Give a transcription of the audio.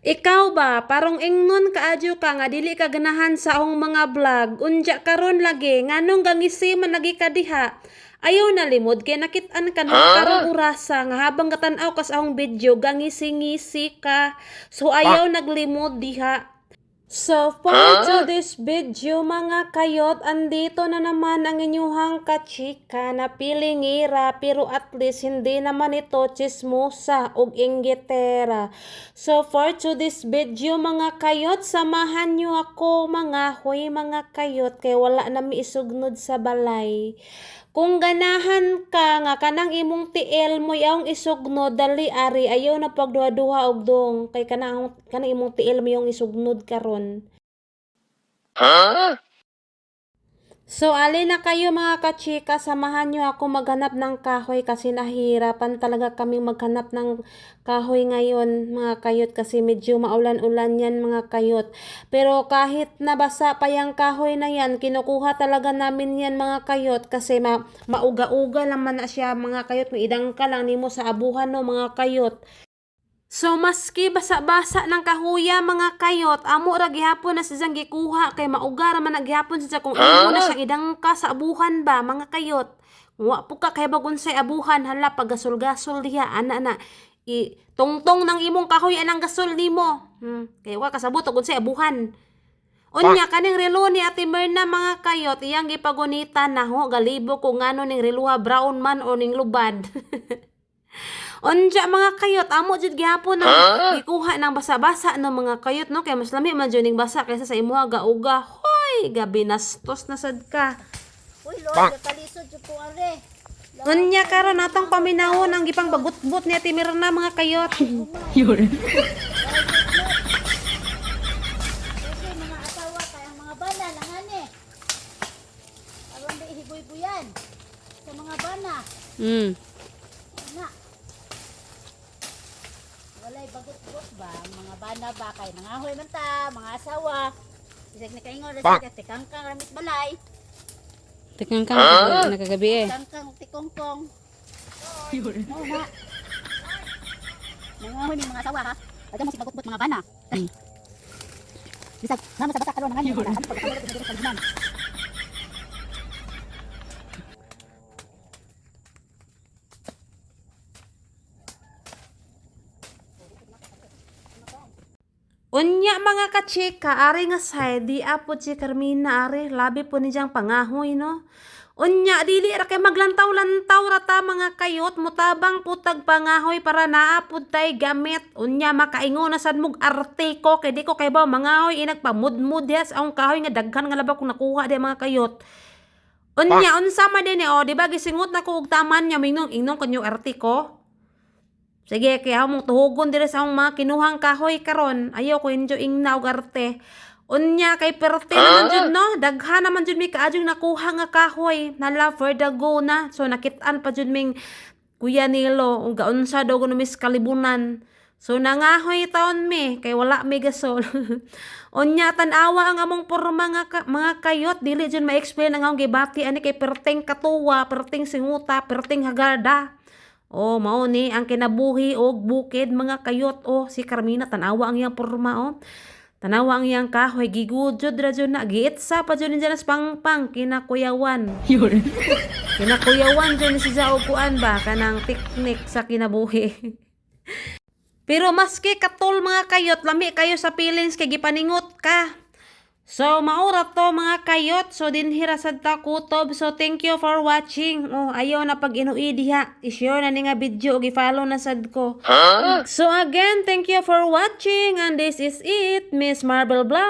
Ikaw ba, parang ingnon kaadyo ka nga dili ka ganahan sa akong mga vlog. Unja karon lagi nganong gangisi man lagi ka diha. Ayaw na limod kay nakit-an ka na karong urasa nga habang gatan-aw ka sa akong video gangisi-ngisi ka. So ayaw naglimod diha. So, for today's video mga kayot, andito na naman ang inyuhang kachika na pilingira pero at least hindi naman ito chismosa o inggitera. So, for today's video mga kayot, samahan nyo ako mga mga kayot kay wala na miisugnod sa balay. Kung ganahan ka nga kanang imong tiil mo yaong isugnod dali ari ayaw na pagduha-duha og dong kay kanang imong tiil mo yung isugnod karon. So, alin na kayo mga kachika, samahan nyo ako maghanap ng kahoy kasi nahirapan talaga kaming maghanap ng kahoy ngayon mga kayot kasi medyo maulan-ulan yan mga kayot. Pero kahit nabasa pa yung kahoy na yan, kinukuha talaga namin yan mga kayot kasi mauga-uga naman na siya mga kayot. Idang ka lang nimo sa abuhan no mga kayot. So, maski basa-basa ng kahuya mga kayot, amo ra gihapon na siyang gikuha kay mauga ra man naghapon siya kung imo na siyang idangka sa abuhan ba mga kayot. Wa po ka kay bagon say abuhan hala paggasol-gasol diha ana tungtong ng imong kahoy anang gasol nimo. Kay wa kasabot og unsay abuhan. Unya kaning relo ni Ate Merna mga kayot iyang gipagunitan na ho galibo kung ngano ning reluha brown man o ning lubad. Onja mga kayot, amo jud gihapon na gikuha ng basa-basa no mga kayot no kay mas lami man jud ning basa kaysa sa imuha gauga. Hoy, gabi nastos na sad ka. Uy, Lord, kalisod jud ko are. Unya karon natang paminawon ang gipang bagutbot ni Ate Mirna mga kayot. Kasi mga asawa kay ang mga bana langani. Aron di hiboy-buyan sa mga bana. Na. Walay bagot-bot ba ang mga bana ba kay nangahoy man ta, mga asawa. Isig ni kaingon ra sa tikangkang ramit balay. Tikangkang nakagabi eh. Tikangkang tikongkong. Oo na. Nangahoy ni mga asawa ha. Ada mo si bagot-bot mga bana. Bisag, nama sa basa karon nangahoy. Ano pagkakaroon sa diri sa Unya mga kachika, ari nga side, di apod si Carmina ari, labi po ni diyang pangahoy no. Unya, dili ra kay maglantaw-lantaw rata mga kayot, mutabang putag pangahoy para naapod tay gamit. Unya, makaingo na sad mog arte ko, kay di ko kay ba mangahoy, inagpamudmud yes, ang kahoy nga daghan nga laba kung nakuha di mga kayot. Unya, unsa man din o, di ba gisingot na ko og taman niya, minong ingnon kanyo arte ko. Sige, kaya mong tuhugon dire sa akong mga kinuhang kahoy karon. Ayaw ko injo ingnaw garte. Unya kay perte naman jud no. Daghan naman jud mi kaadyong nakuha nga kahoy. Nala for the go na. So nakit-an pa jud ming Kuya Nilo. Ug gaunsa daw kuno mis kalibunan. So nangahoy taon mi kay wala mi gasol. Unya tan-awa ang among porma nga mga kayot dili jud ma-explain ang akong gibati ani kay perteng katuwa, perteng singuta, perteng hagarda. Oh, mao ni ang kinabuhi og bukid mga kayot. Oh, si Carmina tanawa ang iyang porma oh. Tanawa ang iyang kahoy gigudjod ra jud na giitsa pa jud diyan sa pangpang kinakuyawan. Kinakuyawan jud si sa kuan ba kanang teknik sa kinabuhi. Pero maski katul mga kayot lami kayo sa feelings kay gipaningot ka. So, maura to mga kayot. So, dinhira sad ta kutob. So, thank you for watching. Oh, ayaw na pag inuwi diha. I-share na ni nga video o i-follow na sad ko. So, again, thank you for watching. And this is it, Miss Marble Vlog.